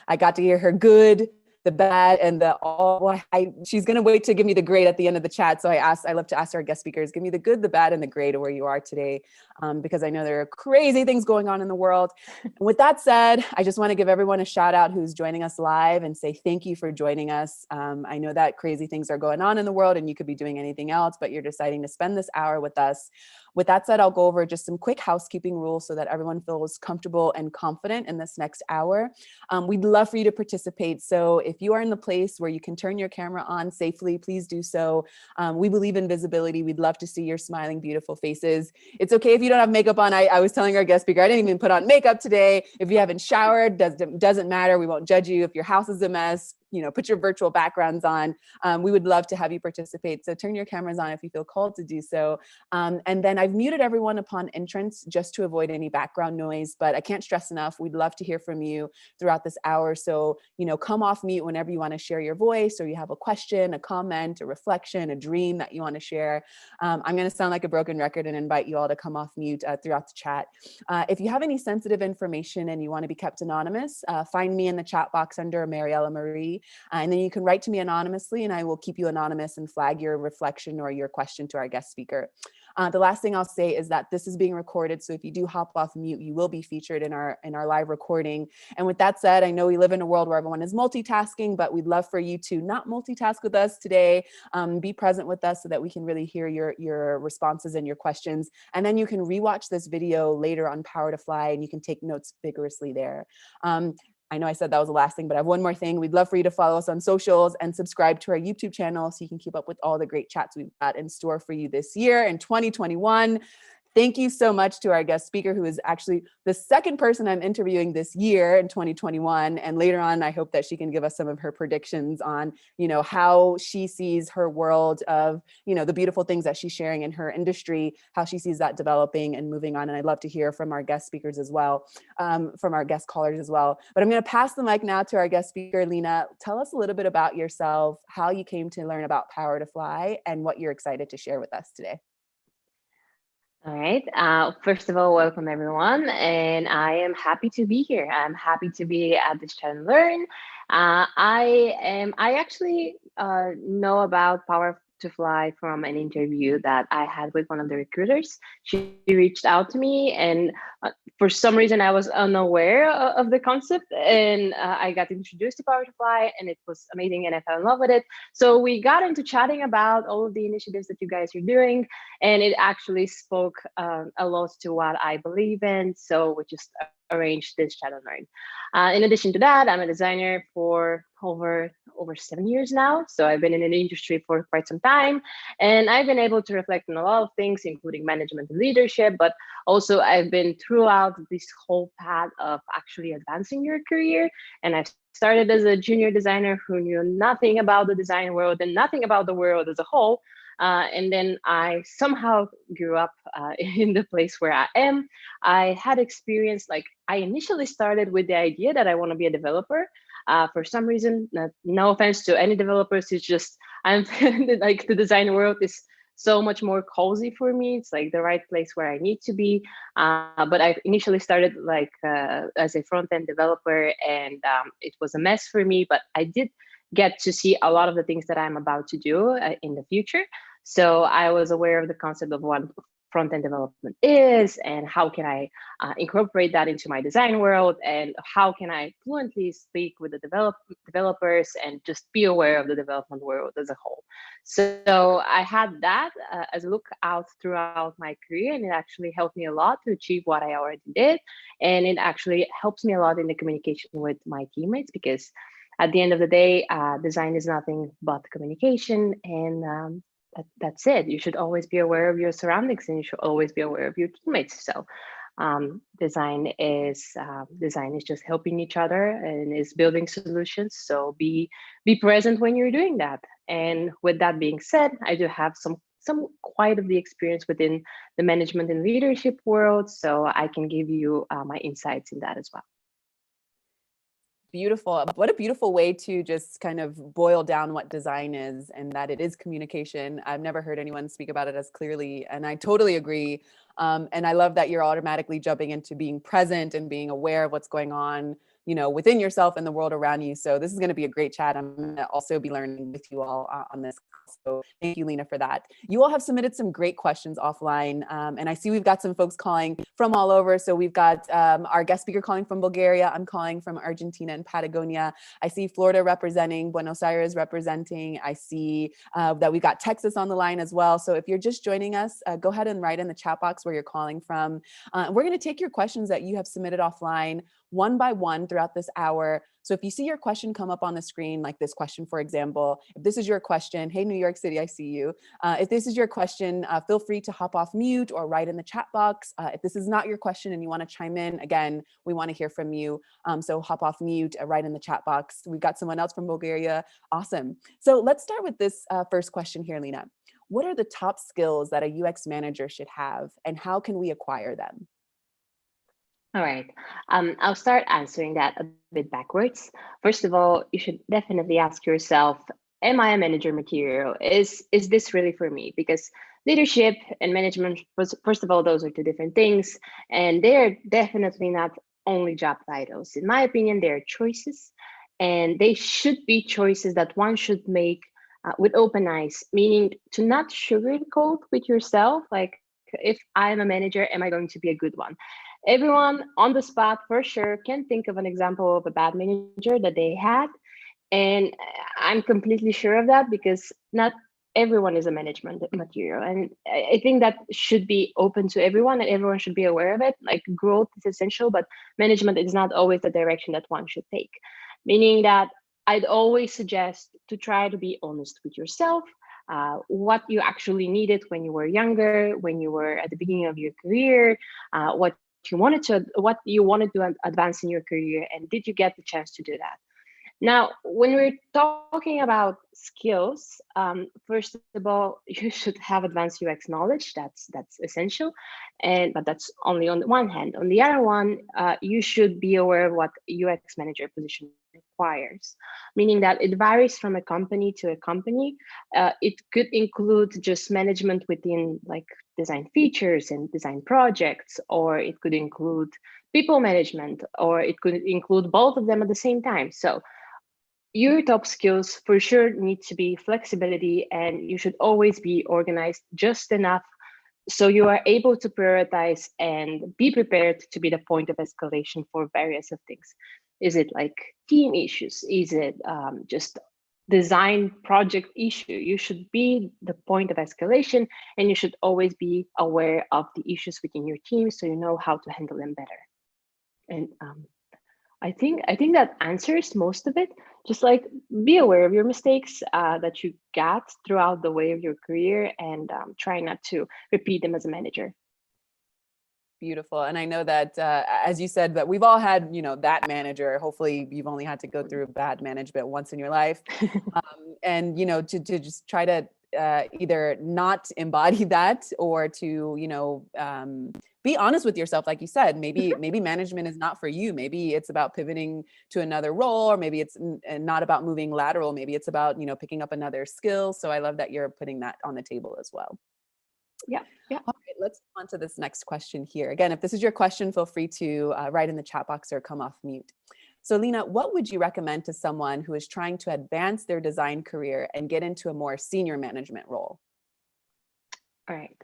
I got to hear her good, the bad, and the all. Well, she's going to wait to give me the great at the end of the chat. So I love to ask our guest speakers, give me the good, the bad, and the great of where you are today, because I know there are crazy things going on in the world. And with that said, I just want to give everyone a shout out who's joining us live and say thank you for joining us. I know that crazy things are going on in the world and you could be doing anything else, but you're deciding to spend this hour with us. With that said, I'll go over just some quick housekeeping rules so that everyone feels comfortable and confident in this next hour. We'd love for you to participate. So if you are in the place where you can turn your camera on safely, please do so. We believe in visibility. We'd love to see your smiling, beautiful faces. It's okay if you don't have makeup on. I was telling our guest speaker, I didn't even put on makeup today. If you haven't showered, doesn't matter. We won't judge you. If your house is a mess, put your virtual backgrounds on. We would love to have you participate. So turn your cameras on if you feel called to do so. And then I've muted everyone upon entrance just to avoid any background noise, but I can't stress enough, we'd love to hear from you throughout this hour. So, come off mute whenever you want to share your voice or you have a question, a comment, a reflection, a dream that you want to share. I'm going to sound like a broken record and invite you all to come off mute throughout the chat. If you have any sensitive information and you want to be kept anonymous, find me in the chat box under Mariella Marie. And then you can write to me anonymously and I will keep you anonymous and flag your reflection or your question to our guest speaker. The last thing I'll say is that this is being recorded. So if you do hop off mute, you will be featured in our live recording. And with that said, I know we live in a world where everyone is multitasking, but we'd love for you to not multitask with us today. Be present with us so that we can really hear your responses and your questions. And then you can rewatch this video later on Power to Fly and you can take notes vigorously there. I know I said that was the last thing, but I have one more thing. We'd love for you to follow us on socials and subscribe to our YouTube channel so you can keep up with all the great chats we've got in store for you this year in 2021. Thank you so much to our guest speaker, who is actually the second person I'm interviewing this year in 2021. And later on, I hope that she can give us some of her predictions on, how she sees her world of, the beautiful things that she's sharing in her industry, how she sees that developing and moving on. And I'd love to hear from our guest speakers as well, from our guest callers as well. But I'm going to pass the mic now to our guest speaker, Lena. Tell us a little bit about yourself, how you came to learn about Power to Fly, and what you're excited to share with us today. All right. First of all, welcome everyone, and I am happy to be here. I'm happy to be at this Chat and Learn. I actually know about Power to Fly from an interview that I had with one of the recruiters. She reached out to me, and for some reason I was unaware of the concept, and I got introduced to Power to Fly, and it was amazing, and I fell in love with it. So we got into chatting about all of the initiatives that you guys are doing, and it actually spoke a lot to what I believe in. So we just arranged this Chat and Learn. In addition to that, I'm a designer for over 7 years now. So I've been in the industry for quite some time, and I've been able to reflect on a lot of things, including management and leadership, but also I've been throughout this whole path of actually advancing your career. And I've started as a junior designer who knew nothing about the design world and nothing about the world as a whole. And then I somehow grew up in the place where I am. I had experience, I initially started with the idea that I want to be a developer. For some reason, no offense to any developers, it's just, I'm like the design world is so much more cozy for me. It's like the right place where I need to be. But I initially started as a front-end developer, and it was a mess for me, but I did get to see a lot of the things that I'm about to do in the future. So I was aware of the concept of what front-end development is and how can I incorporate that into my design world, and how can I fluently speak with the developers and just be aware of the development world as a whole. So I had that as a lookout throughout my career, and it actually helped me a lot to achieve what I already did. And it actually helps me a lot in the communication with my teammates, because at the end of the day, design is nothing but communication, and that's it. You should always be aware of your surroundings, and you should always be aware of your teammates. So design is just helping each other and is building solutions. So be present when you're doing that. And with that being said, I do have some quite of the experience within the management and leadership world, so I can give you my insights in that as well. Beautiful. What a beautiful way to just kind of boil down what design is, and that it is communication. I've never heard anyone speak about it as clearly, and I totally agree. And I love that you're automatically jumping into being present and being aware of what's going on within yourself and the world around you. So this is going to be a great chat. I'm going to also be learning with you all on this. So thank you, Lena, for that. You all have submitted some great questions offline. And I see we've got some folks calling from all over. So we've got our guest speaker calling from Bulgaria. I'm calling from Argentina and Patagonia. I see Florida representing, Buenos Aires representing. I see that we got Texas on the line as well. So if you're just joining us, go ahead and write in the chat box where you're calling from. We're going to take your questions that you have submitted offline one by one throughout this hour. So if you see your question come up on the screen, like this question, for example, if this is your question, hey, New York City, I see you. If this is your question, feel free to hop off mute or write in the chat box. If this is not your question and you want to chime in, again, we want to hear from you. So hop off mute, write in the chat box. We've got someone else from Bulgaria. Awesome. So let's start with this first question here, Lena. What are the top skills that a UX manager should have, and how can we acquire them? All right. I'll start answering that a bit backwards. First of all, you should definitely ask yourself, am I a manager material? Is this really for me? Because leadership and management, first of all, those are two different things. And they're definitely not only job titles. In my opinion, they're choices. And they should be choices that one should make with open eyes, meaning to not sugarcoat with yourself, like, if I'm a manager, am I going to be a good one? Everyone on the spot for sure can think of an example of a bad manager that they had. And I'm completely sure of that, because not everyone is a management material. And I think that should be open to everyone, and everyone should be aware of it. Like, growth is essential, but management is not always the direction that one should take. Meaning that I'd always suggest to try to be honest with yourself, what you actually needed when you were younger, when you were at the beginning of your career, what you wanted to advance in your career, and did you get the chance to do that? Now, when we're talking about skills, first of all, you should have advanced UX knowledge. That's essential, but that's only on the one hand. On the other one, you should be aware of what UX manager position requires, meaning that it varies from a company to a company. It could include just management within, like, design features and design projects, or it could include people management, or it could include both of them at the same time. So your top skills for sure need to be flexibility, and you should always be organized just enough so you are able to prioritize and be prepared to be the point of escalation for various of things. Is it like team issues? Is it just design project issue? You should be the point of escalation, and you should always be aware of the issues within your team so you know how to handle them better. And I think that answers most of it. Just like, be aware of your mistakes that you got throughout the way of your career, and try not to repeat them as a manager. Beautiful. And I know that, as you said, that we've all had, that manager. Hopefully you've only had to go through bad management once in your life. And, to just try to either not embody that, or to, be honest with yourself. Like you said, maybe management is not for you. Maybe it's about pivoting to another role, or maybe it's not about moving lateral. Maybe it's about, picking up another skill. So I love that you're putting that on the table as well. Yeah. All right, let's move on to this next question here. Again, if this is your question, feel free to write in the chat box or come off mute. So Lena, what would you recommend to someone who is trying to advance their design career and get into a more senior management role? All right.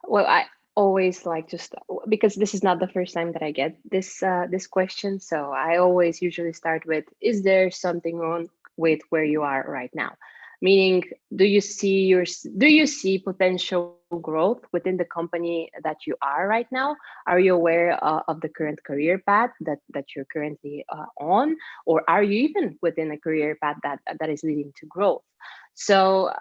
Well, I always like, just because this is not the first time that I get this question, so I always usually start with, is there something wrong with where you are right now? Meaning, do you see potential growth within the company that you are right now? Are you aware of the current career path that you're currently on, or are you even within a career path that is leading to growth? So,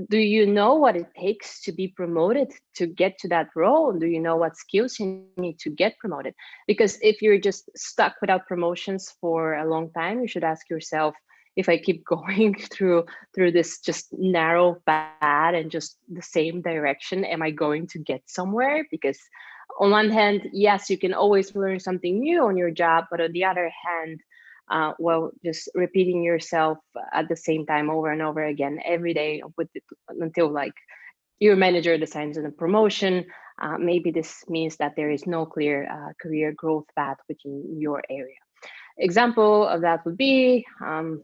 do you know what it takes to be promoted to get to that role? Do you know what skills you need to get promoted? Because if you're just stuck without promotions for a long time, you should ask yourself, if I keep going through this just narrow path and just the same direction, am I going to get somewhere? Because on one hand, yes, you can always learn something new on your job, but on the other hand, just repeating yourself at the same time over and over again every day until, like, your manager decides on a promotion, maybe this means that there is no clear career growth path within your area. Example of that would be,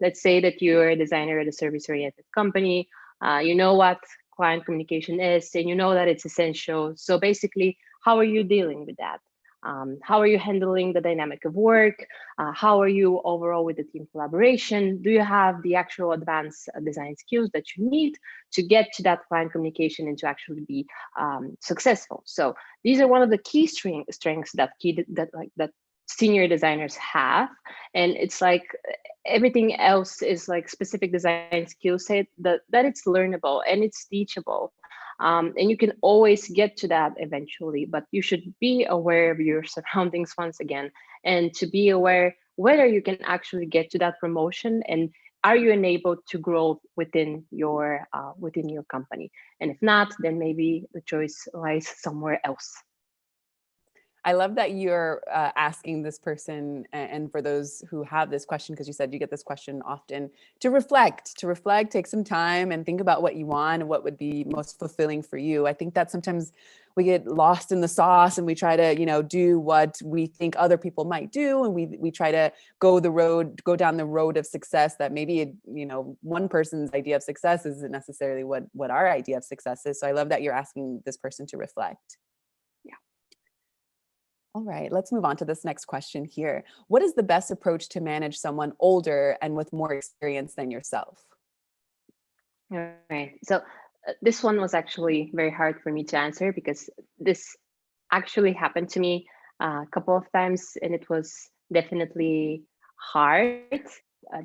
let's say that you're a designer at a service-oriented company. You know what client communication is, and you know that it's essential. So basically, how are you dealing with that? How are you handling the dynamic of work? How are you overall with the team collaboration? Do you have the actual advanced design skills that you need to get to that client communication and to actually be successful? So these are one of the key strengths that senior designers have. And it's like everything else is like specific design skill set that it's learnable and it's teachable. And you can always get to that eventually, but you should be aware of your surroundings once again, and to be aware whether you can actually get to that promotion, and are you enabled to grow within your company. And if not, then maybe the choice lies somewhere else. I love that you're asking this person, and for those who have this question, because you said you get this question often, to reflect, take some time and think about what you want and what would be most fulfilling for you. I think that sometimes we get lost in the sauce and we try to, do what we think other people might do. And we try to go down the road of success that maybe, one person's idea of success isn't necessarily what our idea of success is. So I love that you're asking this person to reflect. All right, let's move on to this next question here. What is the best approach to manage someone older and with more experience than yourself? All right. So this one was actually very hard for me to answer, because this actually happened to me a couple of times, and it was definitely hard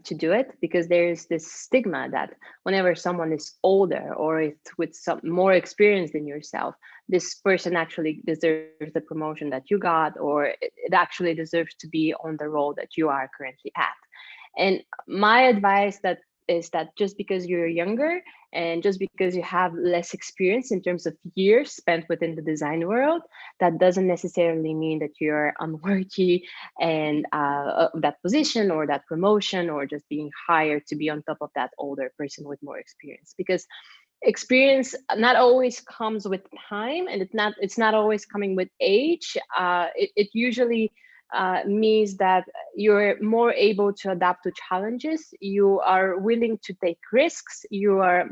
to do it, because there's this stigma that whenever someone is older or it's with some more experience than yourself, this person actually deserves the promotion that you got, or it actually deserves to be on the role that you are currently at. And my advice is that just because you're younger and just because you have less experience in terms of years spent within the design world, that doesn't necessarily mean that you're unworthy and of that position or that promotion, or just being hired to be on top of that older person with more experience. Because experience not always comes with time, and it's not always coming with age. It usually means that you're more able to adapt to challenges, you are willing to take risks, you are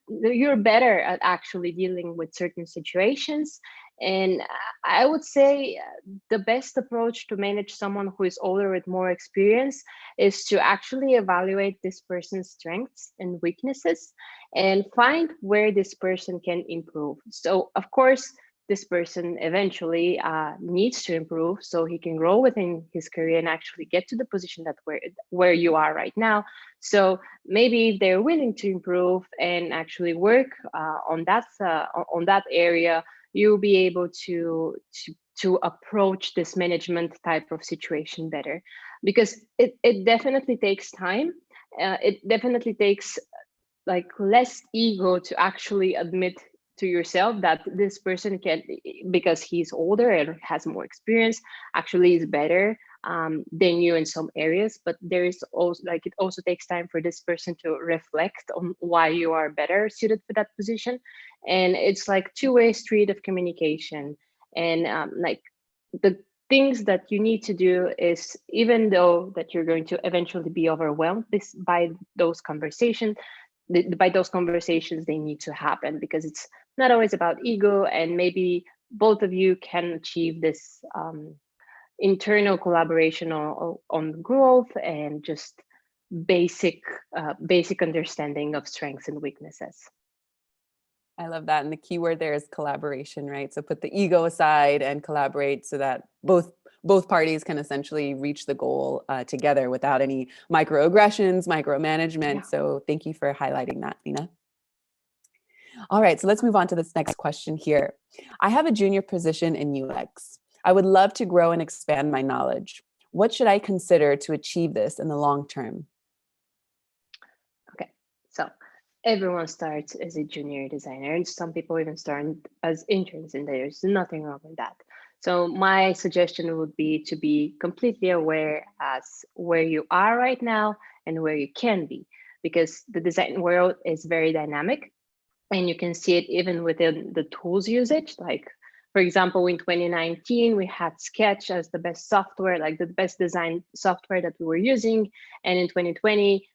you're better at actually dealing with certain situations. And I would say the best approach to manage someone who is older with more experience is to actually evaluate this person's strengths and weaknesses and find where this person can improve. So of course, this person eventually needs to improve so he can grow within his career and actually get to the position that where you are right now. So maybe if they're willing to improve and actually work on that area, you'll be able to approach this management type of situation better, because it definitely takes time. It definitely takes like less ego to actually admit to yourself that this person can, because he's older and has more experience, actually is better than you in some areas. But there is also it also takes time for this person to reflect on why you are better suited for that position. And it's like two-way street of communication. And the things that you need to do is, even though that you're going to eventually be overwhelmed by those conversations, they need to happen, because it's not always about ego, and maybe both of you can achieve this internal collaboration on growth and just basic understanding of strengths and weaknesses. I love that. And the key word there is collaboration, right? So put the ego aside and collaborate so that both parties can essentially reach the goal together without any microaggressions, micromanagement. Yeah. So thank you for highlighting that, Lina. All right, so let's move on to this next question here. I have a junior position in UX. I would love to grow and expand my knowledge. What should I consider to achieve this in the long term? Okay, so everyone starts as a junior designer, and some people even start as interns, and there's nothing wrong with that. So my suggestion would be to be completely aware as where you are right now and where you can be, because the design world is very dynamic. And you can see it even within the tools usage. Like, for example, in 2019, we had Sketch as the best software, like the best design software that we were using. And in 2020,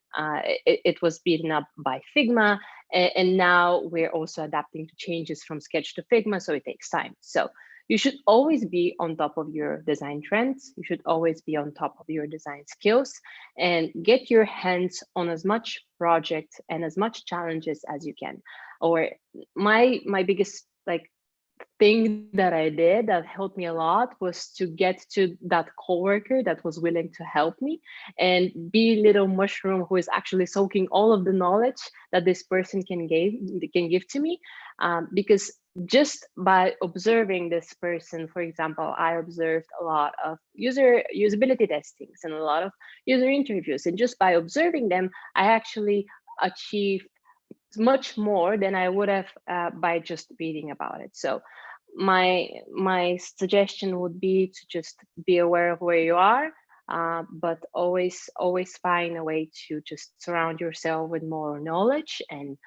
it was beaten up by Figma. And now we're also adapting to changes from Sketch to Figma, so it takes time. So you should always be on top of your design trends. You should always be on top of your design skills and get your hands on as much projects and as much challenges as you can. Or my biggest like thing that I did that helped me a lot was to get to that coworker that was willing to help me and be little mushroom who is actually soaking all of the knowledge that this person can give to me, because just by observing this person, for example, I observed a lot of usability testings and a lot of user interviews, and just by observing them, I actually achieved much more than I would have by just reading about it. So my suggestion would be to just be aware of where you are, but always find a way to just surround yourself with more knowledge and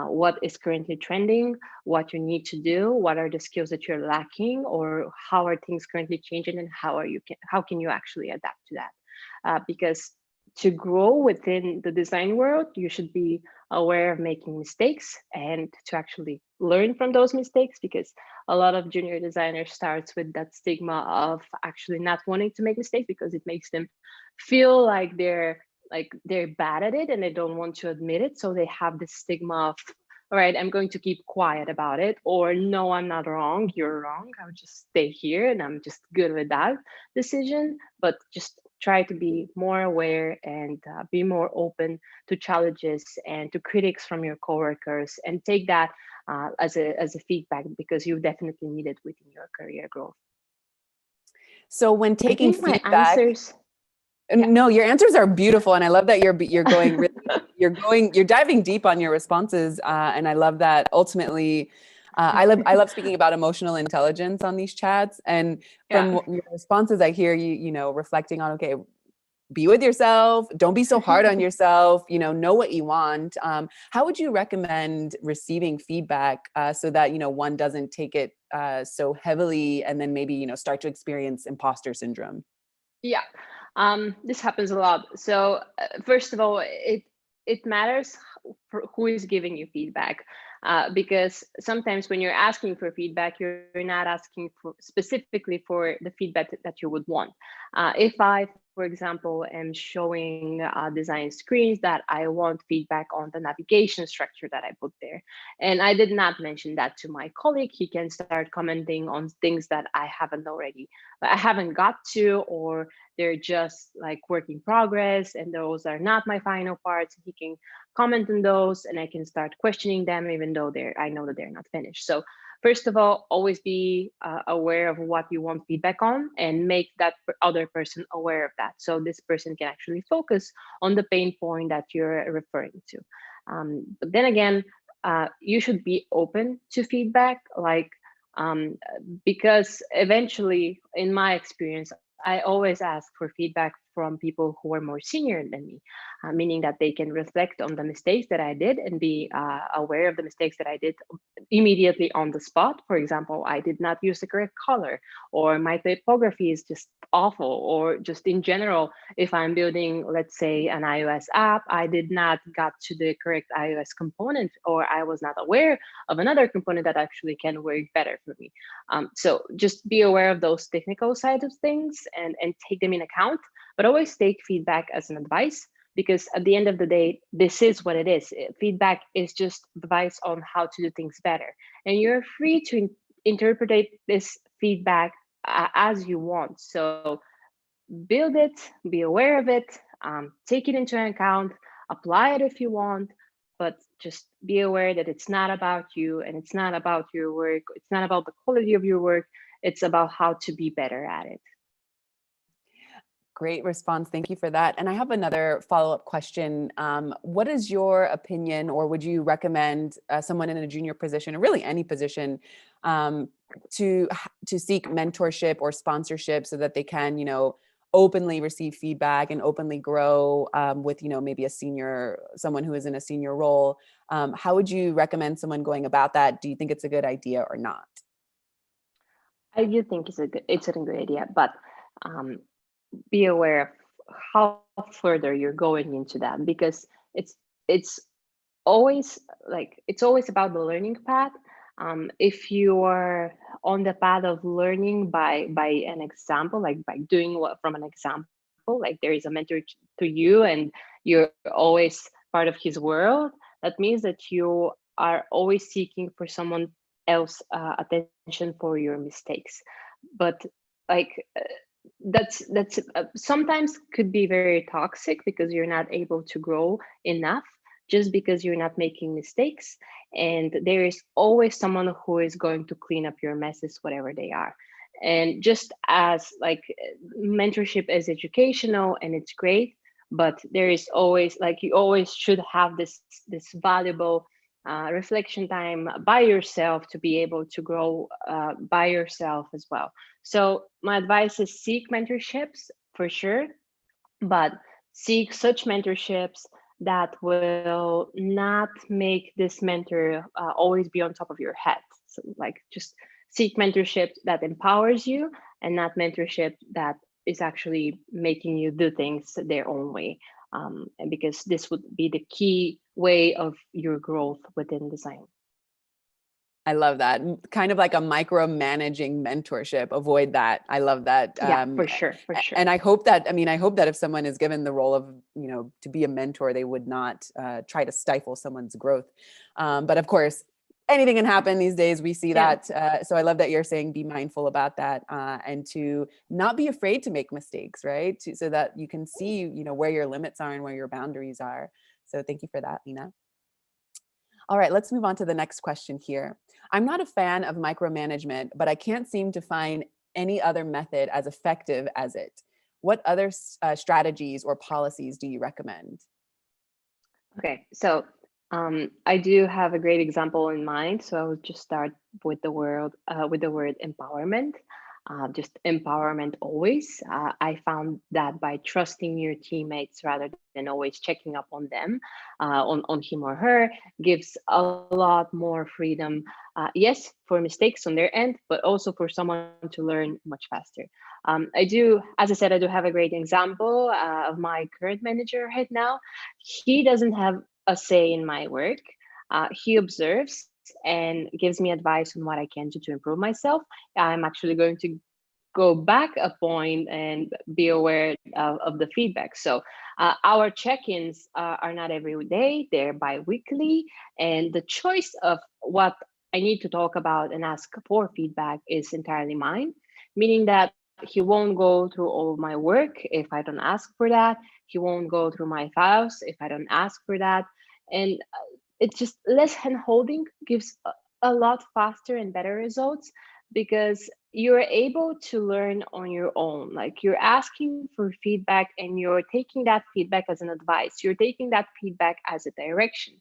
what is currently trending, what you need to do, what are the skills that you're lacking, or how are things currently changing, and how can you actually adapt to that? Because to grow within the design world, you should be aware of making mistakes and to actually learn from those mistakes, because a lot of junior designers starts with that stigma of actually not wanting to make mistakes because it makes them feel like they're bad at it and they don't want to admit it. So they have this stigma of, all right, I'm going to keep quiet about it, or no, I'm not wrong, you're wrong, I'll just stay here and I'm just good with that decision. But just try to be more aware and be more open to challenges and to critics from your coworkers, and take that as a feedback, because you definitely need it within your career growth. So when I taking think my feedback, answers. Yeah. no, your answers are beautiful, and I love that you're going really, you're diving deep on your responses, and I love that. Ultimately, I love speaking about emotional intelligence on these chats, and from Yeah. your responses, I hear you reflecting on, okay, be with yourself, don't be so hard on yourself, know what you want. How would you recommend receiving feedback so that one doesn't take it so heavily, and then maybe start to experience imposter syndrome? Yeah, this happens a lot. So first of all, it matters who is giving you feedback, because sometimes when you're asking for feedback, you're not asking for specifically for the feedback that you would want. If I, for example, am showing design screens that I want feedback on the navigation structure that I put there, and I did not mention that to my colleague, he can start commenting on things that I haven't got to, or they're just like work in progress and those are not my final parts. He can comment on those and I can start questioning them, even though I know that they're not finished. So first of all, always be aware of what you want feedback on, and make that other person aware of that, so this person can actually focus on the pain point that you're referring to. But then again, you should be open to feedback, um, because eventually, in my experience, I always ask for feedback from people who are more senior than me, meaning that they can reflect on the mistakes that I did and be aware of the mistakes that I did immediately on the spot. For example, I did not use the correct color, or my typography is just awful, or just in general, if I'm building, let's say, an iOS app, I did not got to the correct iOS component, or I was not aware of another component that actually can work better for me. So just be aware of those technical sides of things, and take them in account, but always take feedback as an advice, because at the end of the day, this is what it is. Feedback is just advice on how to do things better. And you're free to interpret this feedback as you want. So build it, be aware of it, take it into account, apply it if you want, but just be aware that it's not about you and it's not about your work. It's not about the quality of your work. It's about how to be better at it. Great response. Thank you for that. And I have another follow-up question. What is your opinion, or would you recommend someone in a junior position, or really any position, to seek mentorship or sponsorship so that they can, openly receive feedback and openly grow with, maybe someone who is in a senior role. How would you recommend someone going about that? Do you think it's a good idea or not? I do think it's a good idea, but um, be aware of how further you're going into that, because it's always it's always about the learning path. If you are on the path of learning by an example, like by doing what from an example, like there is a mentor to you and you're always part of his world, that means that you are always seeking for someone else attention for your mistakes. But like that's sometimes could be very toxic, because you're not able to grow enough just because you're not making mistakes, and there is always someone who is going to clean up your messes, whatever they are. And just as like mentorship is educational and it's great, but there is always, like, you always should have this valuable reflection time by yourself to be able to grow by yourself as well. So my advice is seek mentorships for sure, but seek such mentorships that will not make this mentor always be on top of your head. So like just seek mentorship that empowers you, and not mentorship that is actually making you do things their own way. And because this would be the key way of your growth within design. I love that. Kind of like a micromanaging mentorship. Avoid that. I love that. Yeah, for sure, for sure. And I hope that if someone is given the role of, to be a mentor, they would not try to stifle someone's growth. But of course, anything can happen these days. We see that. So I love that you're saying be mindful about that, and to not be afraid to make mistakes, right? So that you can see, where your limits are and where your boundaries are. So thank you for that, Lena. All right, let's move on to the next question here. I'm not a fan of micromanagement, but I can't seem to find any other method as effective as it. What other strategies or policies do you recommend? Okay, so I do have a great example in mind. So I will just start with the word empowerment. Just empowerment always. I found that by trusting your teammates rather than always checking up on them, on him or her, gives a lot more freedom. Yes, for mistakes on their end, but also for someone to learn much faster. I do, as I said, I do have a great example of my current manager right now. He doesn't have a say in my work. He observes and gives me advice on what I can do to improve myself. I'm actually going to go back a point and be aware of the feedback. So our check-ins are not every day, they're bi-weekly, and the choice of what I need to talk about and ask for feedback is entirely mine, meaning that he won't go through all of my work if I don't ask for that. He won't go through my files if I don't ask for that. And it's just less hand holding gives a lot faster and better results, because you're able to learn on your own. Like, you're asking for feedback and you're taking that feedback as an advice. You're taking that feedback as a direction.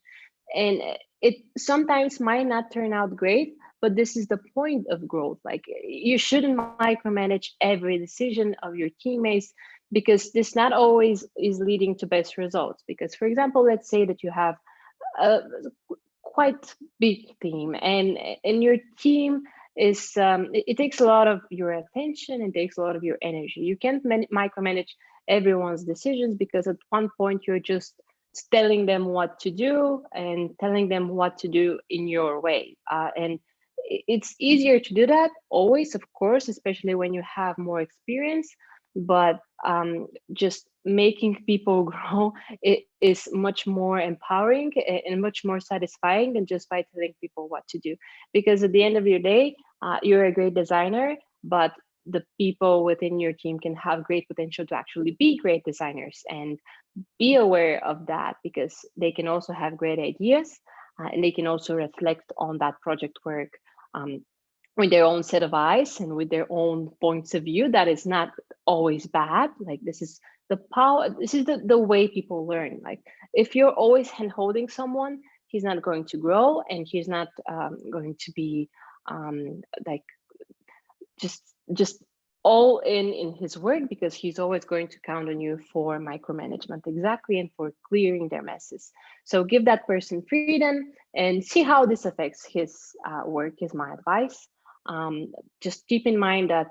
And it sometimes might not turn out great, but this is the point of growth. Like, you shouldn't micromanage every decision of your teammates, because this not always is leading to best results. Because, for example, let's say that you have a quite big team, and your team is it takes a lot of your attention and takes a lot of your energy. You can't micromanage everyone's decisions, because at one point you're just telling them what to do and telling them what to do in your way, and it's easier to do that always, of course, especially when you have more experience. But just making people grow, it is much more empowering and much more satisfying than just by telling people what to do. Because at the end of your day, you're a great designer, but the people within your team can have great potential to actually be great designers. And be aware of that, because they can also have great ideas, and they can also reflect on that project work with their own set of eyes and with their own points of view. That is not always bad. Like, this is the power, this is the way people learn. Like, if you're always hand holding someone, he's not going to grow, and he's not going to be like just all in his work, because he's always going to count on you for micromanagement, exactly, and for clearing their messes. So give that person freedom and see how this affects his work, is my advice. Just keep in mind that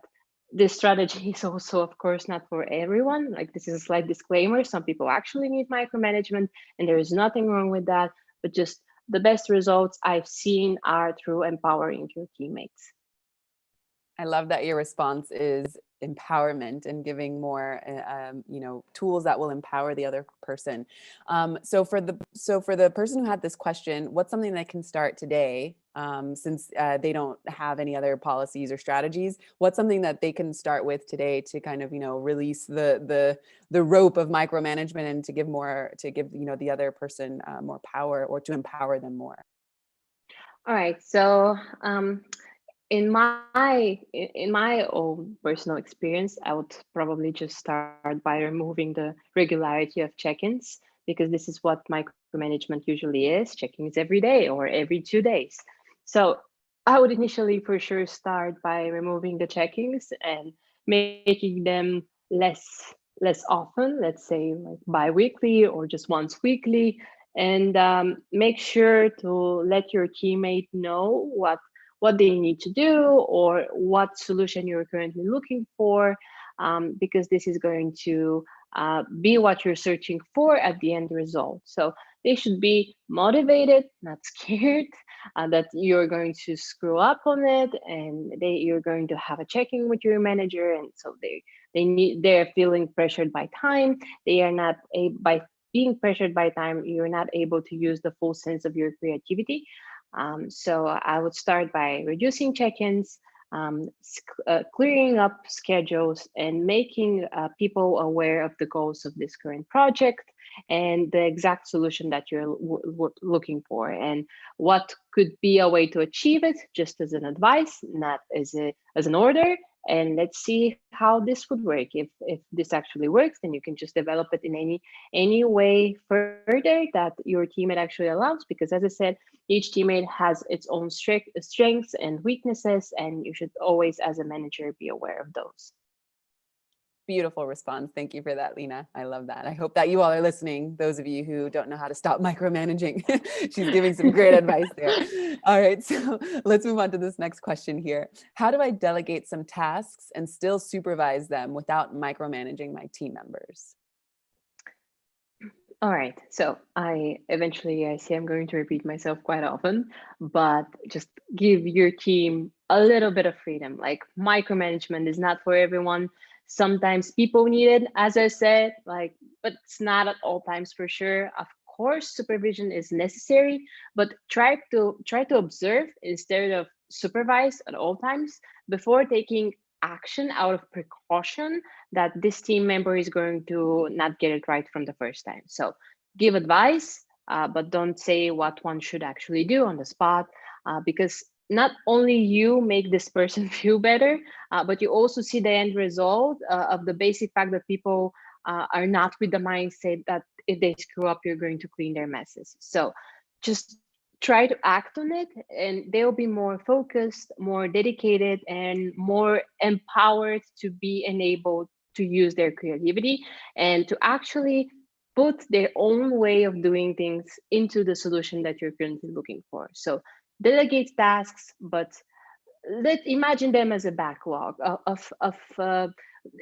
this strategy is also, of course, not for everyone. Like, this is a slight disclaimer. Some people actually need micromanagement, and there is nothing wrong with that. But just the best results I've seen are through empowering your teammates. I love that your response is empowerment and giving more, tools that will empower the other person. So for the person who had this question, what's something that can start today, since they don't have any other policies or strategies? What's something that they can start with today to kind of, release the rope of micromanagement and to give the other person more power, or to empower them more? All right. So in my own personal experience, I would probably just start by removing the regularity of check-ins, because this is what micromanagement usually is. Check-ins every day or every 2 days. So I would initially for sure start by removing the check-ins and making them less often. Let's say like bi-weekly or just once weekly, and make sure to let your teammate know what they need to do or what solution you're currently looking for, because this is going to be what you're searching for at the end result. So they should be motivated, not scared, that you're going to screw up on it, and you're going to have a check-in with your manager, and so they're feeling pressured by time. They are not by being pressured by time, you're not able to use the full sense of your creativity. So I would start by reducing check-ins, clearing up schedules, and making people aware of the goals of this current project and the exact solution that you're looking for, and what could be a way to achieve it, just as an advice, not as an order. And let's see how this would work. If this actually works, then you can just develop it in any way further that your teammate actually allows, because as I said, each teammate has its own strengths and weaknesses, and you should always, as a manager, be aware of those. Beautiful response. Thank you for that, Lena. I love that. I hope that you all are listening, those of you who don't know how to stop micromanaging. She's giving some great advice there. All right, so let's move on to this next question here. How do I delegate some tasks and still supervise them without micromanaging my team members? All right. So I see I'm going to repeat myself quite often, but just give your team a little bit of freedom. Like, micromanagement is not for everyone. Sometimes people need it, as I said, but it's not at all times for sure. Of course, supervision is necessary, but try to observe instead of supervise at all times before taking action out of precaution that this team member is going to not get it right from the first time. So give advice, but don't say what one should actually do on the spot, because not only you make this person feel better, but you also see the end result of the basic fact that people are not with the mindset that if they screw up, you're going to clean their messes. So just try to act on it, and they'll be more focused, more dedicated, and more empowered to be enabled to use their creativity and to actually put their own way of doing things into the solution that you're currently looking for. So delegate tasks, but imagine them as a backlog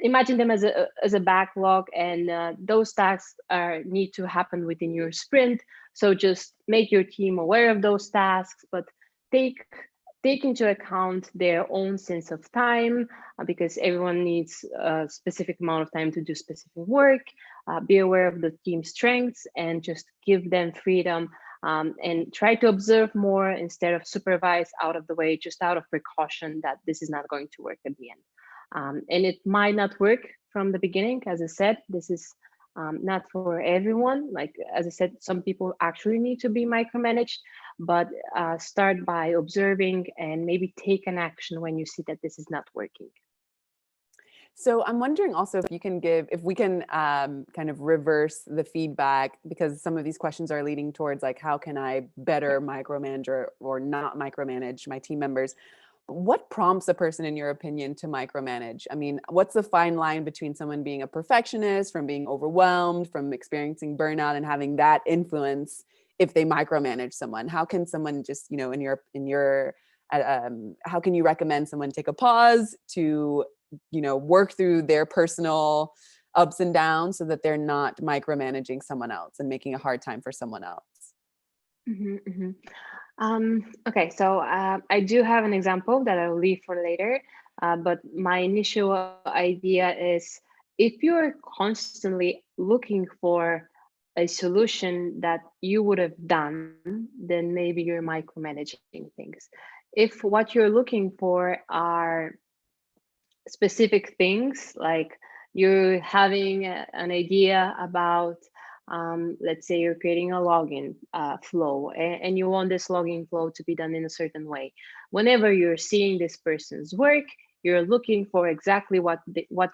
imagine them as a backlog, and those tasks need to happen within your sprint. So just make your team aware of those tasks, but take into account their own sense of time, because everyone needs a specific amount of time to do specific work. Be aware of the team's strengths and just give them freedom, and try to observe more instead of supervise out of the way, just out of precaution that this is not going to work at the end. And it might not work from the beginning. As I said, this is not for everyone. Like, as I said, some people actually need to be micromanaged, but start by observing and maybe take an action when you see that this is not working. So I'm wondering also if we can kind of reverse the feedback, because some of these questions are leading towards like, how can I better micromanage or not micromanage my team members? What prompts a person, in your opinion, to micromanage? I mean, what's the fine line between someone being a perfectionist, from being overwhelmed, from experiencing burnout and having that influence if they micromanage someone? How can someone just, how can you recommend someone take a pause to, work through their personal ups and downs so that they're not micromanaging someone else and making a hard time for someone else? Okay, so I do have an example that I'll leave for later, but my initial idea is if you're constantly looking for a solution that you would have done, then maybe you're micromanaging things. If what you're looking for are specific things, like you're having an idea about, let's say you're creating a login flow, and you want this login flow to be done in a certain way. Whenever you're seeing this person's work, you're looking for exactly what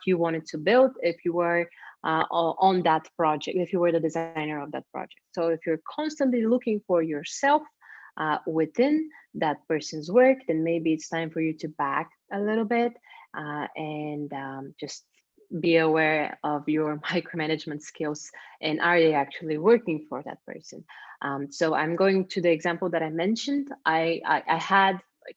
you wanted to build if you were on that project, if you were the designer of that project. So if you're constantly looking for yourself within that person's work, then maybe it's time for you to back a little bit and just be aware of your micromanagement skills and are they actually working for that person. So I'm going to the example that I mentioned. I had, like,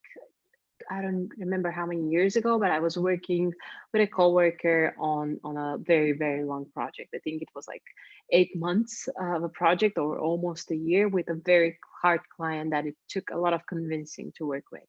I don't remember how many years ago, but I was working with a coworker on a very, very long project. I think it was like 8 months of a project or almost a year with a very hard client that it took a lot of convincing to work with.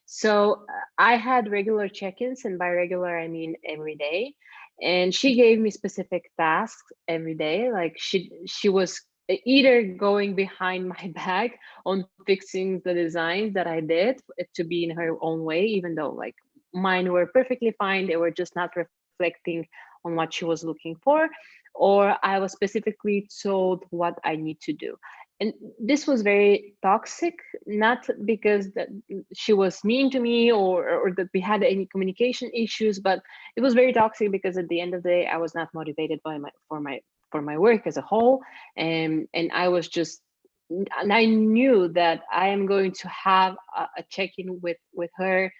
So I had regular check-ins, and by regular I mean every day. And she gave me specific tasks every day. Like she was either going behind my back on fixing the designs that I did to be in her own way, even though like mine were perfectly fine. They were just not reflecting on what she was looking for, or I was specifically told what I need to do. And this was very toxic, not because that she was mean to me or that we had any communication issues, but it was very toxic because at the end of the day I was not motivated by for my work as a whole. And I was just, and I knew that I am going to have a check-in with her,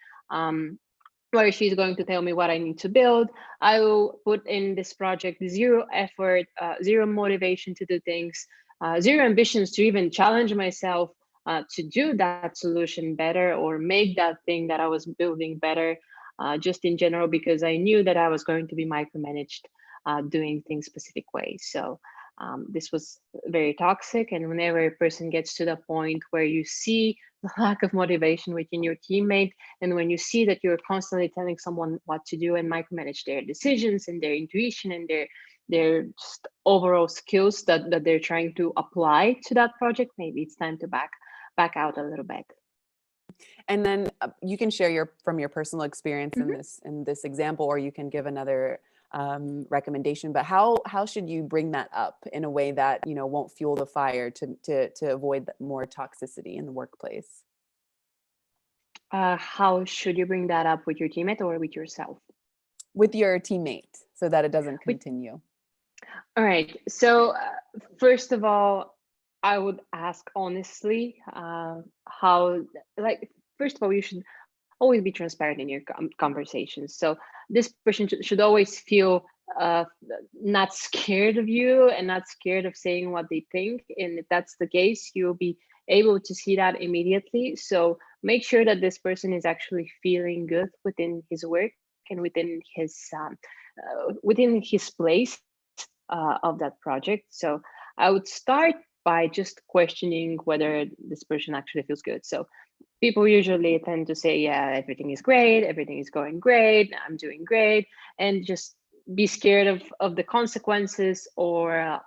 where she's going to tell me what I need to build. I will put in this project zero effort, zero motivation to do things, zero ambitions to even challenge myself to do that solution better or make that thing that I was building better, just in general, because I knew that I was going to be micromanaged doing things specific ways. So this was very toxic. And whenever a person gets to the point where you see the lack of motivation within your teammate, and when you see that you're constantly telling someone what to do and micromanage their decisions and their intuition and their just overall skills that they're trying to apply to that project, maybe it's time to back out a little bit. And then you can share from your personal experience Mhm. in this example, or you can give another recommendation. But how should you bring that up in a way that won't fuel the fire to avoid more toxicity in the workplace? How should you bring that up with your teammate or with yourself? With your teammate, so that it doesn't With continue. All right. So, first of all, I would ask honestly, how, like, first of all, you should always be transparent in your conversations. So, this person should always feel uh, not scared of you and not scared of saying what they think. And if that's the case, you'll be able to see that immediately. So, make sure that this person is actually feeling good within his work and within his place of that project. So I would start by just questioning whether this person actually feels good. So people usually tend to say, yeah, everything is great, everything is going great, I'm doing great, and just be scared of the consequences, or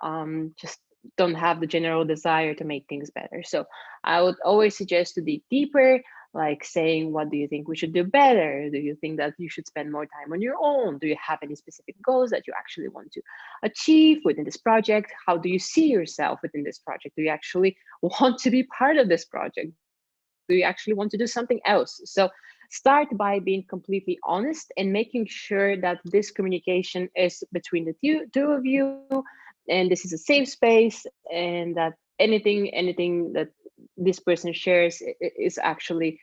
just don't have the general desire to make things better. So I would always suggest to dig deeper, like saying, what do you think we should do better? Do you think that you should spend more time on your own? Do you have any specific goals that you actually want to achieve within this project? How do you see yourself within this project? Do you actually want to be part of this project? Do you actually want to do something else? So start by being completely honest and making sure that this communication is between the two of you, and this is a safe space, and that anything that this person shares is actually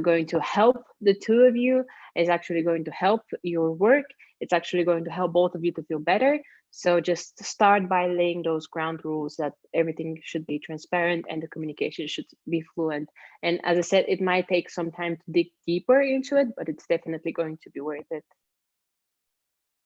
going to help the two of you, is actually going to help your work. It's actually going to help both of you to feel better. So just start by laying those ground rules that everything should be transparent and the communication should be fluent. And as I said, it might take some time to dig deeper into it, but it's definitely going to be worth it.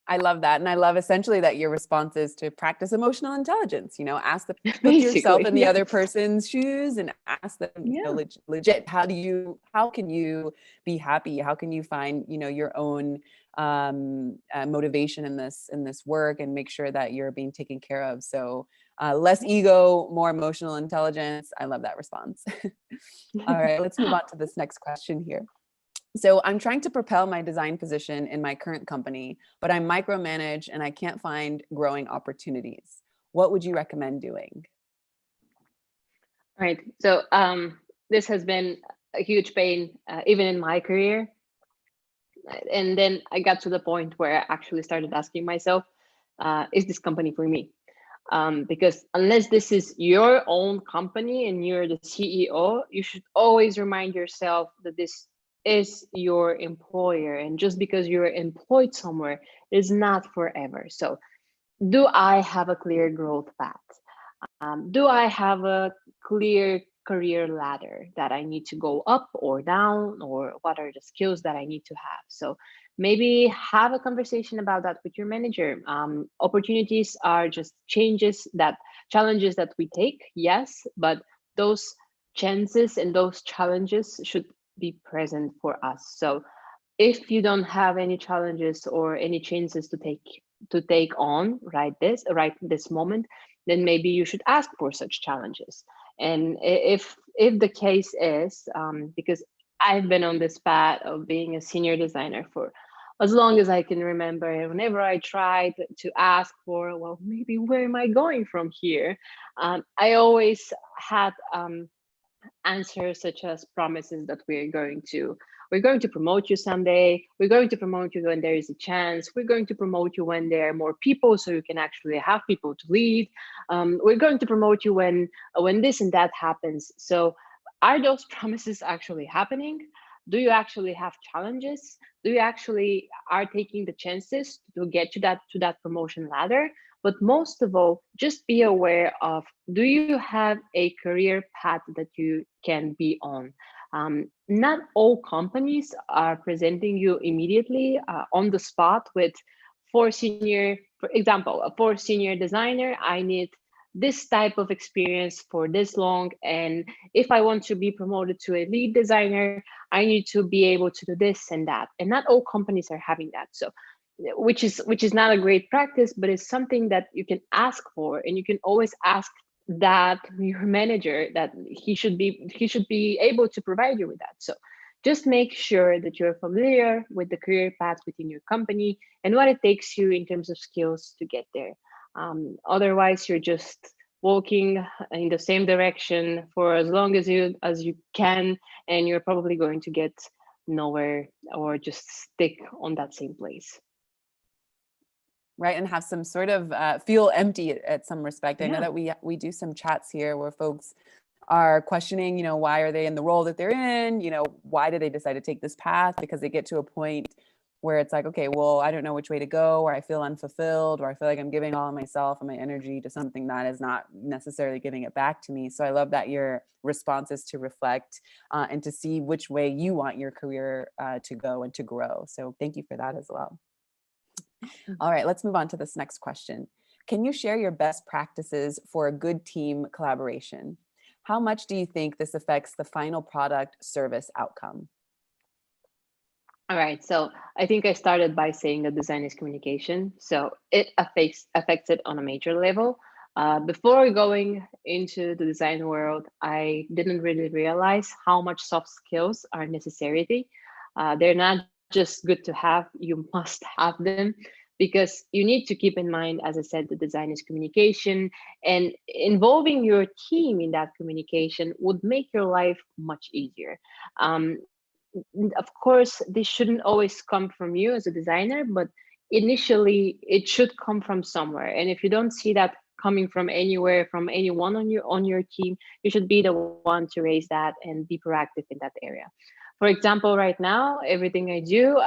I love that. And I love essentially that your response is to practice emotional intelligence, ask the, put Basically, yourself in the yeah. other person's shoes and ask them, Yeah. legit, how can you be happy? How can you find, your own motivation in this work and make sure that you're being taken care of? So less ego, more emotional intelligence. I love that response. All right, let's move on to this next question here. So I'm trying to propel my design position in my current company, but I'm micromanaged and I can't find growing opportunities. What would you recommend doing? Right. So this has been a huge pain, even in my career. And then I got to the point where I actually started asking myself, is this company for me? Because unless this is your own company and you're the CEO, you should always remind yourself that this is your employer. And just because you're employed somewhere is not forever. So do I have a clear growth path? Do I have a clear career ladder that I need to go up or down, or what are the skills that I need to have? So maybe have a conversation about that with your manager. Opportunities are just challenges that we take, yes, but those chances and those challenges should be present for us. So if you don't have any challenges or any chances to take on right this moment, then maybe you should ask for such challenges. And if the case is, because I've been on this path of being a senior designer for as long as I can remember, and whenever I tried to ask for, well, maybe where am I going from here, I always had answers such as promises that we're going to promote you someday, we're going to promote you when there is a chance, we're going to promote you when there are more people so you can actually have people to lead, we're going to promote you when this and that happens. So are those promises actually happening? Do you actually have challenges? Do you actually are taking the chances to get to that promotion ladder? But most of all, just be aware of, do you have a career path that you can be on? Not all companies are presenting you immediately on the spot with, for example, for senior designer, I need this type of experience for this long. And if I want to be promoted to a lead designer, I need to be able to do this and that. And not all companies are having that. So which is not a great practice, but it's something that you can ask for, and you can always ask that your manager that he should be able to provide you with that. So just make sure that you're familiar with the career path within your company and what it takes you in terms of skills to get there. Otherwise, you're just walking in the same direction for as long as you can, and you're probably going to get nowhere or just stick on that same place. Right, and have some sort of feel empty at some respect. I know Yeah. that we do some chats here where folks are questioning, why are they in the role that they're in? Why did they decide to take this path? Because they get to a point where it's like, okay, well, I don't know which way to go, or I feel unfulfilled, or I feel like I'm giving all of myself and my energy to something that is not necessarily giving it back to me. So I love that your response is to reflect and to see which way you want your career to go and to grow. So thank you for that as well. All right, let's move on to this next question. Can you share your best practices for a good team collaboration? How much do you think this affects the final product service outcome? All right. So I think I started by saying that design is communication. So it affects it on a major level. Before going into the design world, I didn't really realize how much soft skills are necessary. They're not just good to have, you must have them, because you need to keep in mind, as I said, the design is communication, and involving your team in that communication would make your life much easier. Of course, this shouldn't always come from you as a designer, but initially it should come from somewhere. And if you don't see that coming from anywhere, from anyone on your team, you should be the one to raise that and be proactive in that area. For example, right now, everything I do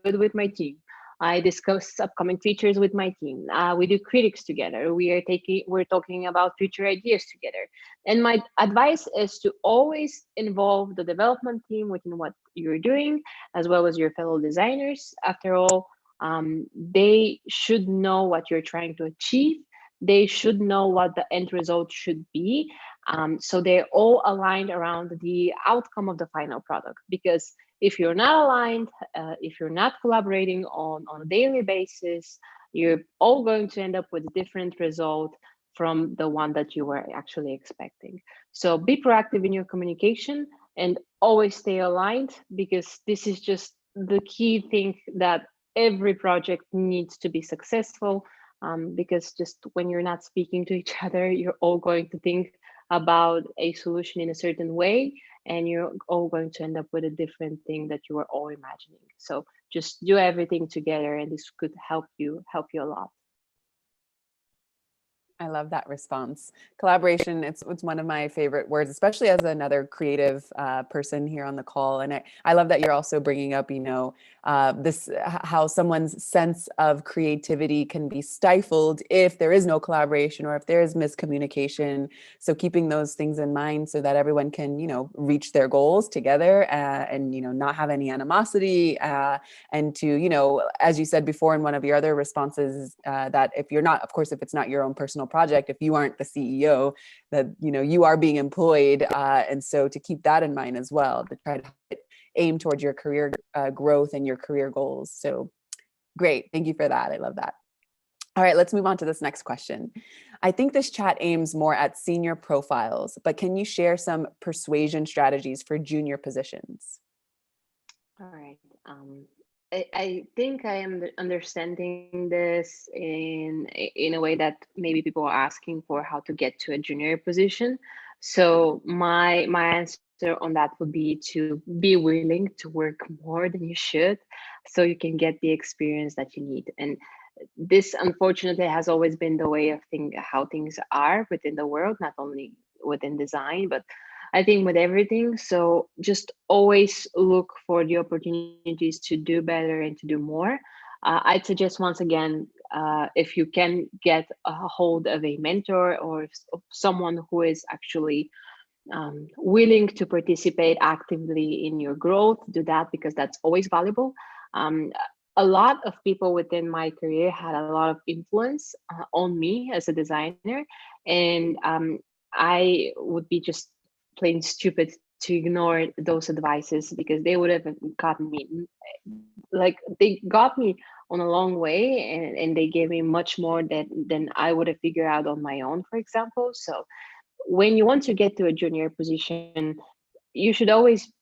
it with my team. I discuss upcoming features with my team. We do critics together. We're talking about future ideas together. And my advice is to always involve the development team within what you're doing, as well as your fellow designers. After all, they should know what you're trying to achieve. They should know what the end result should be. So they're all aligned around the outcome of the final product. Because if you're not aligned, if you're not collaborating on a daily basis, you're all going to end up with a different result from the one that you were actually expecting. So be proactive in your communication and always stay aligned, because this is just the key thing that every project needs to be successful. Because just when you're not speaking to each other, you're all going to think about a solution in a certain way, and you're all going to end up with a different thing that you were all imagining. So just do everything together, and this could help you a lot. I love that response. Collaboration, it's one of my favorite words, especially as another creative person here on the call. And I love that you're also bringing up, how someone's sense of creativity can be stifled if there is no collaboration or if there is miscommunication. So keeping those things in mind so that everyone can, reach their goals together and, not have any animosity and to, as you said before in one of your other responses, that if it's not your own personal project, if you aren't the CEO, that you are being employed, and so to keep that in mind as well, to try to aim towards your career growth and your career goals. So great, thank you for that. I love that. All right, let's move on to this next question. I think this chat aims more at senior profiles, but can you share some persuasion strategies for junior positions? All right. I think I am understanding this in a way that maybe people are asking for how to get to a junior position. So my answer on that would be to be willing to work more than you should, so you can get the experience that you need. And this unfortunately has always been the way of how things are within the world, not only within design, but I think with everything. So just always look for the opportunities to do better and to do more. I'd suggest once again, if you can get a hold of a mentor or someone who is actually willing to participate actively in your growth, do that, because that's always valuable. Um, a lot of people within my career had a lot of influence on me as a designer, and I would be just plain stupid to ignore those advices, because they would have gotten me, like they got me on a long way, and they gave me much more than I would have figured out on my own, for example. So when you want to get to a junior position, you should always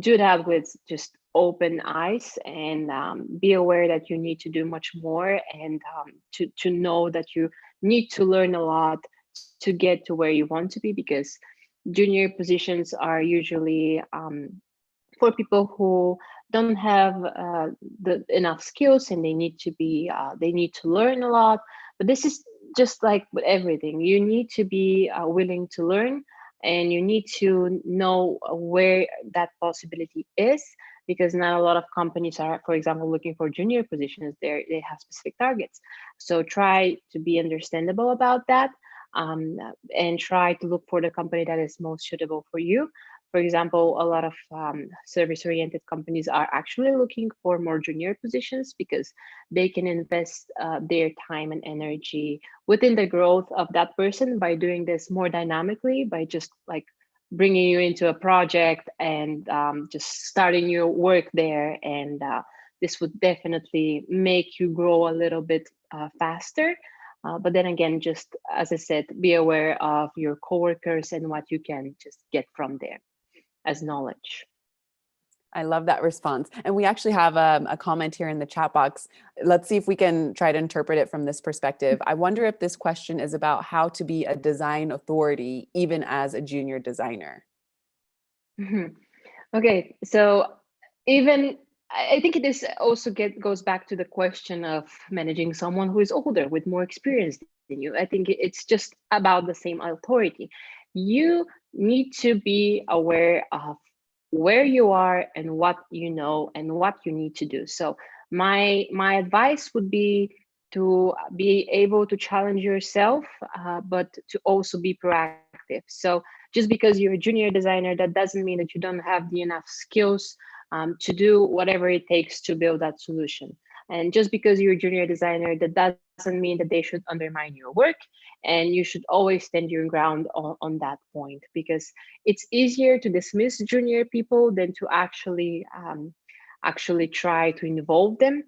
do that with just open eyes, and be aware that you need to do much more, and to know that you need to learn a lot to get to where you want to be, because junior positions are usually for people who don't have enough skills, and they need to learn a lot. But this is just like with everything, you need to be willing to learn, and you need to know where that possibility is, because not a lot of companies are, for example, looking for junior positions. They have specific targets. So try to be understandable about that, and try to look for the company that is most suitable for you. For example, a lot of service-oriented companies are actually looking for more junior positions, because they can invest their time and energy within the growth of that person by doing this more dynamically, by just like bringing you into a project and just starting your work there. And this would definitely make you grow a little bit faster. But then again, just as I said, be aware of your coworkers and what you can just get from there as knowledge. I love that response. And we actually have a comment here in the chat box. Let's see if we can try to interpret it from this perspective. I wonder if this question is about how to be a design authority, even as a junior designer. Okay, so even I think this also goes back to the question of managing someone who is older with more experience than you. I think it's just about the same authority. You need to be aware of where you are and what you know and what you need to do. So my advice would be to be able to challenge yourself, but to also be proactive. So just because you're a junior designer, that doesn't mean that you don't have the enough skills to do whatever it takes to build that solution. And just because you're a junior designer, that doesn't mean that they should undermine your work. And you should always stand your ground on that point, because it's easier to dismiss junior people than to actually try to involve them.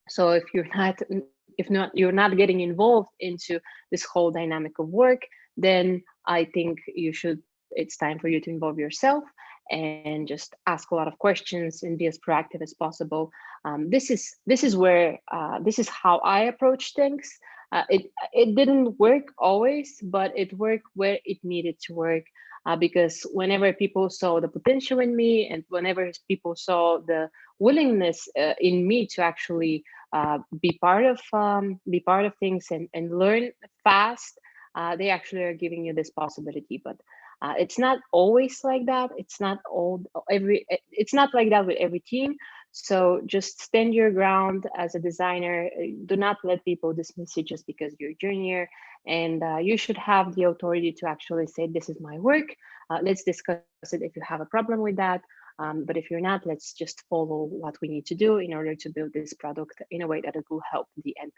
So if you're not getting involved into this whole dynamic of work, then I think it's time for you to involve yourself and just ask a lot of questions and be as proactive as possible. This is how I approach things. It didn't work always, but it worked where it needed to work. Because whenever people saw the potential in me, and whenever people saw the willingness in me to actually be part of things and learn fast, they actually are giving you this possibility. But it's not always like that. It's not like that with every team. So just stand your ground as a designer. Do not let people dismiss you just because you're junior. And you should have the authority to actually say, this is my work. Let's discuss it if you have a problem with that. But if you're not, let's just follow what we need to do in order to build this product in a way that it will help the end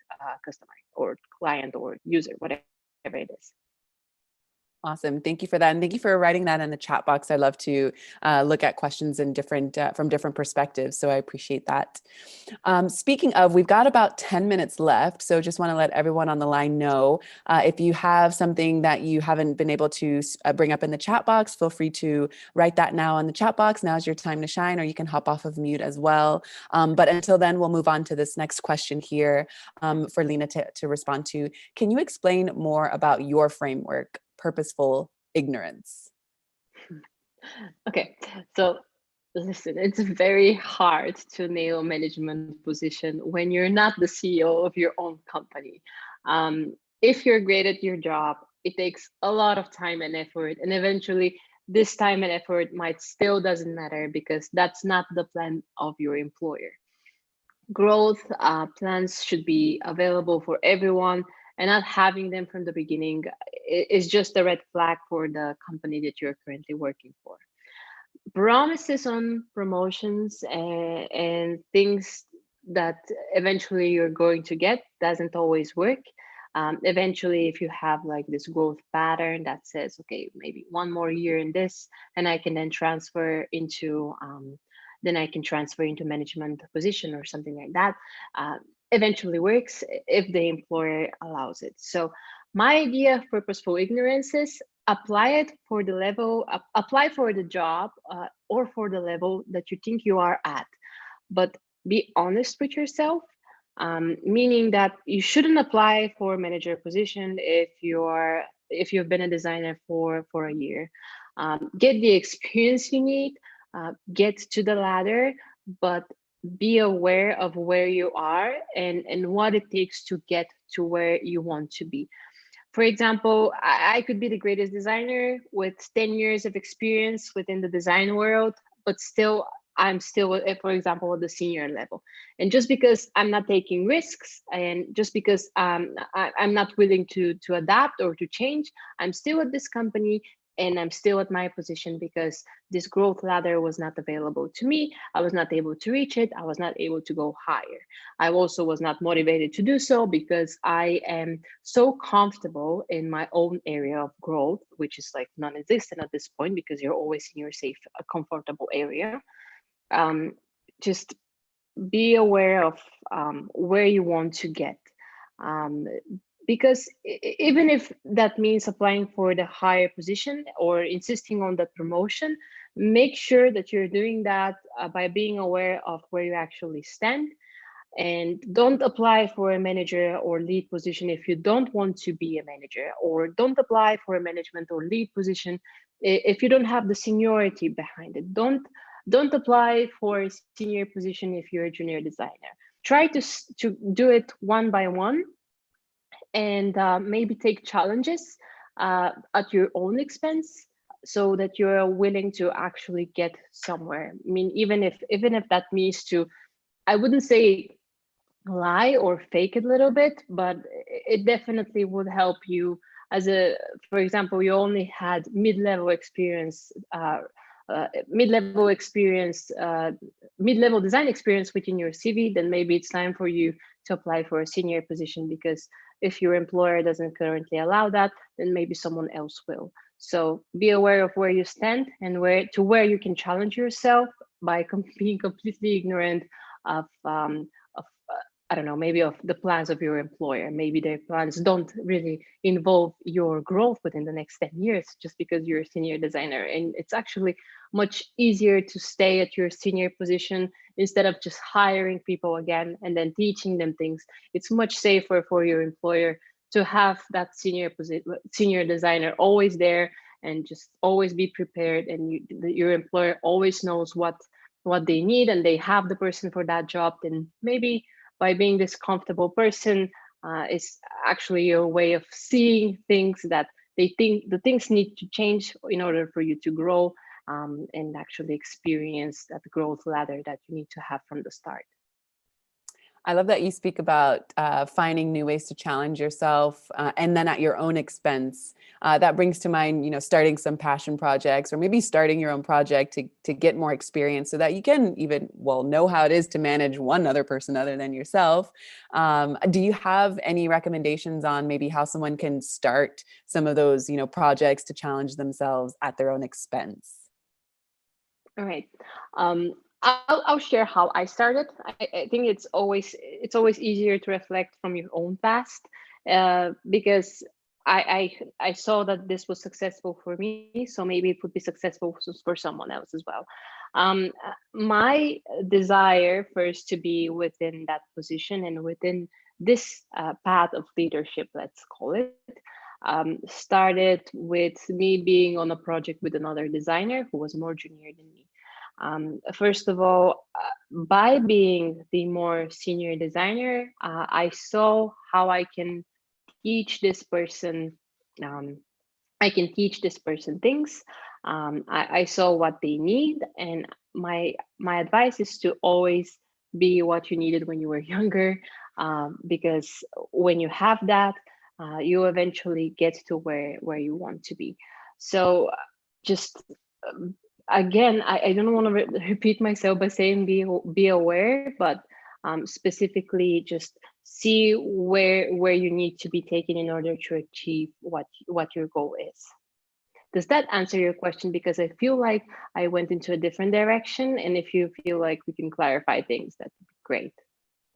customer or client or user, whatever it is. Awesome. Thank you for that. And thank you for writing that in the chat box. I love to look at questions in from different perspectives. So I appreciate that. Speaking of, we've got about 10 minutes left. So just want to let everyone on the line know, if you have something that you haven't been able to bring up in the chat box, feel free to write that now in the chat box. Now's your time to shine, or you can hop off of mute as well. But until then, we'll move on to this next question here for Lena to respond to. Can you explain more about your framework, Purposeful Ignorance? Okay, so listen, it's very hard to nail a management position when you're not the CEO of your own company. If you're great at your job, it takes a lot of time and effort, and eventually this time and effort might still doesn't matter because that's not the plan of your employer. Growth plans should be available for everyone, and not having them from the beginning is just a red flag for the company that you're currently working for. Promises on promotions and things that eventually you're going to get doesn't always work. Eventually, if you have like this growth pattern that says, okay, maybe one more year in this, and I can then I can transfer into management position or something like that. Eventually works if the employer allows it. So my idea of purposeful ignorance is apply it for the level, apply for the job or for the level that you think you are at, but be honest with yourself. Meaning that you shouldn't apply for a manager position if you've been a designer for a year. Get the experience you need, get to the ladder, but be aware of where you are and what it takes to get to where you want to be. For example, I could be the greatest designer with 10 years of experience within the design world, but still, I'm still, for example, at the senior level. And just because I'm not taking risks, and just because I'm not willing to adapt or to change, I'm still at this company and I'm still at my position because this growth ladder was not available to me. I was not able to reach it. I was not able to go higher. I also was not motivated to do so because I am so comfortable in my own area of growth, which is like non-existent at this point because you're always in your safe, comfortable area. Um, just be aware of where you want to get. Um, because even if that means applying for the higher position or insisting on that promotion, make sure that you're doing that by being aware of where you actually stand. And don't apply for a manager or lead position if you don't want to be a manager, or don't apply for a management or lead position if you don't have the seniority behind it. Don't apply for a senior position if you're a junior designer. Try to do it one by one, and maybe take challenges at your own expense. so that you're willing to actually get somewhere. I mean, even if that means to, I wouldn't say lie or fake it a little bit, but it definitely would help you. As a, for example, you only had mid-level experience, mid-level experience, mid-level design experience within your CV, then maybe it's time for you to apply for a senior position, because if your employer doesn't currently allow that, then maybe someone else will. So be aware of where you stand and where you can challenge yourself by being completely ignorant of I don't know, maybe of the plans of your employer. Maybe their plans don't really involve your growth within the next 10 years just because you're a senior designer. And it's actually much easier to stay at your senior position instead of just hiring people again and then teaching them things. It's much safer for your employer to have that senior designer always there, and just always be prepared, and your employer always knows what they need, and they have the person for that job. Then maybe by being this comfortable person is actually your way of seeing things that they think the things need to change in order for you to grow, and actually experience that growth ladder that you need to have from the start. I love that you speak about finding new ways to challenge yourself, and then at your own expense. That brings to mind, starting some passion projects, or maybe starting your own project to get more experience so that you can even, know how it is to manage one other person other than yourself. Do you have any recommendations on maybe how someone can start some of those, projects to challenge themselves at their own expense? All right. I'll share how I started. I think it's always easier to reflect from your own past, because I saw that this was successful for me, so maybe it would be successful for someone else as well. My desire first to be within that position and within this path of leadership, let's call it, started with me being on a project with another designer who was more junior than me. First of all, by being the more senior designer, I saw how I can teach this person. I can teach this person things. I saw what they need, and my advice is to always be what you needed when you were younger, because when you have that, you eventually get to where you want to be. So just again, I don't want to repeat myself by saying be aware, but specifically just see where you need to be taken in order to achieve what your goal is. Does that answer your question? Because I feel like I went into a different direction, and if you feel like we can clarify things, that'd be great.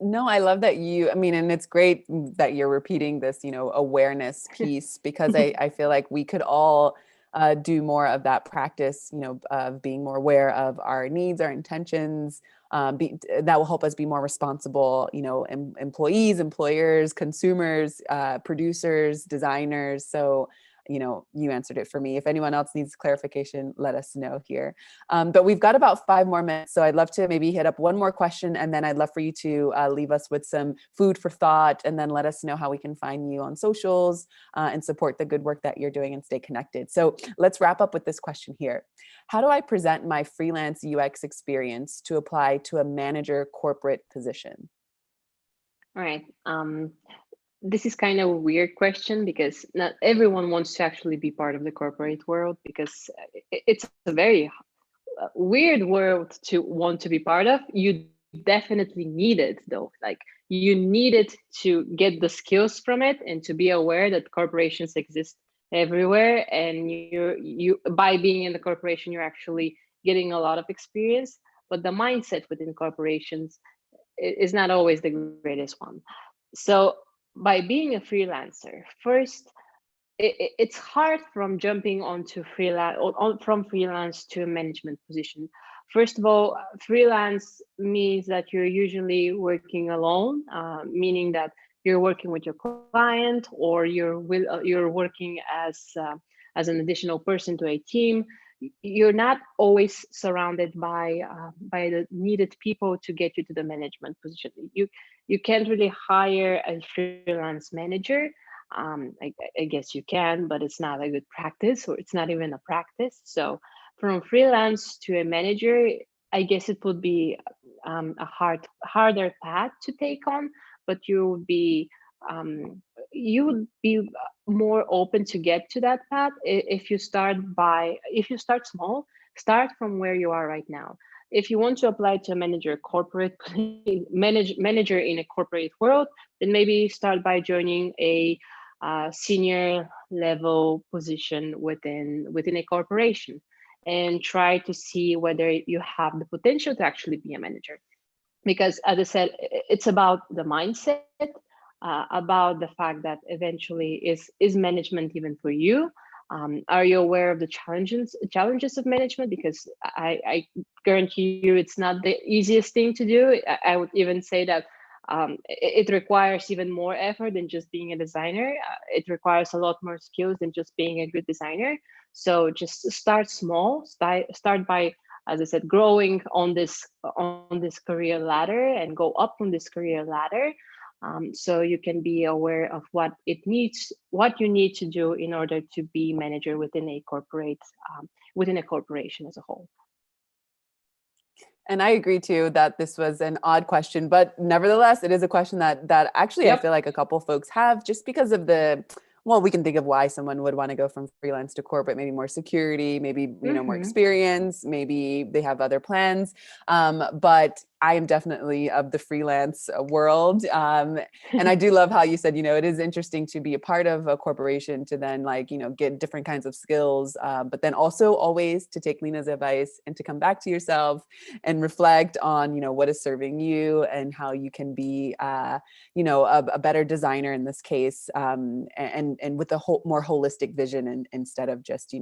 No, I love that and it's great that you're repeating this, awareness piece, because I feel like we could all do more of that practice, of being more aware of our needs, our intentions. That will help us be more responsible, employees, employers, consumers, producers, designers. So, you answered it for me. If anyone else needs clarification, let us know here. But we've got about 5 more minutes. So I'd love to maybe hit up one more question, and then I'd love for you to leave us with some food for thought, and then let us know how we can find you on socials and support the good work that you're doing and stay connected. So let's wrap up with this question here. How do I present my freelance UX experience to apply to a manager corporate position? All right. This is kind of a weird question, because not everyone wants to actually be part of the corporate world, because it's a very weird world to want to be part of. You definitely need it though. Like, you need it to get the skills from it and to be aware that corporations exist everywhere, and you by being in the corporation, you're actually getting a lot of experience, but the mindset within corporations is not always the greatest one. So by being a freelancer, first, it's hard from jumping onto freelance from freelance to a management position. First of all, freelance means that you're usually working alone, meaning that you're working with your client, or you're working as an additional person to a team. You're not always surrounded by the needed people to get you to the management position. You can't really hire a freelance manager I guess you can, but it's not a good practice, or it's not even a practice. So from freelance to a manager, I guess it would be a harder path to take on, but you would be more open to get to that path if you start small. Start from where you are right now. If you want to apply to a manager in a corporate world, then maybe start by joining a senior level position within a corporation, and try to see whether you have the potential to actually be a manager. Because as I said, it's about the mindset, about the fact that eventually is management even for you. Are you aware of the challenges of management? Because I guarantee you it's not the easiest thing to do. I would even say that it requires even more effort than just being a designer. It requires a lot more skills than just being a good designer. So just start small. Start by, as I said, growing on this career ladder, and go up on this career ladder. So you can be aware of what you need to do in order to be manager within a corporation as a whole. And I agree too that this was an odd question, but nevertheless, it is a question that actually I feel like a couple folks have, just because of we can think of why someone would want to go from freelance to corporate, maybe more security, maybe, more experience, maybe they have other plans. But I am definitely of the freelance world. And I do love how you said, it is interesting to be a part of a corporation to then get different kinds of skills, but then also always to take Lena's advice and to come back to yourself and reflect on, what is serving you and how you can be, a better designer in this case, and with a more holistic vision instead of just,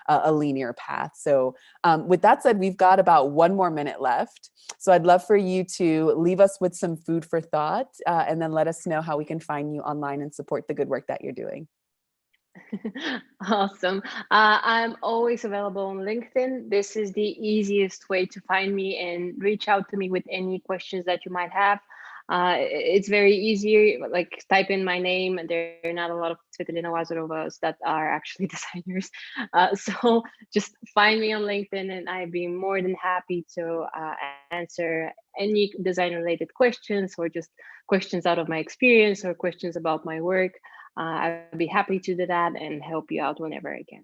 a linear path. So with that said, we've got about 1 more minute left. So I'd love for you to leave us with some food for thought, and then let us know how we can find you online and support the good work that you're doing. Awesome. I'm always available on LinkedIn. This is the easiest way to find me and reach out to me with any questions that you might have. It's very easy, like type in my name, and there are not a lot of Svetlana Wazarovas that are actually designers. So just find me on LinkedIn, and I'd be more than happy to answer any design related questions, or just questions out of my experience, or questions about my work. I'd be happy to do that and help you out whenever I can.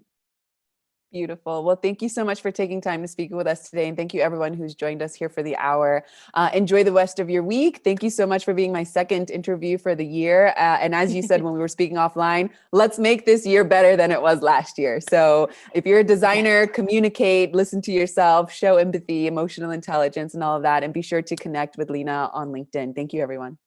Beautiful. Well, thank you so much for taking time to speak with us today. And thank you everyone who's joined us here for the hour. Enjoy the rest of your week. Thank you so much for being my second interview for the year. And as you said, when we were speaking offline, let's make this year better than it was last year. So if you're a designer, communicate, listen to yourself, show empathy, emotional intelligence, and all of that. And be sure to connect with Lena on LinkedIn. Thank you, everyone.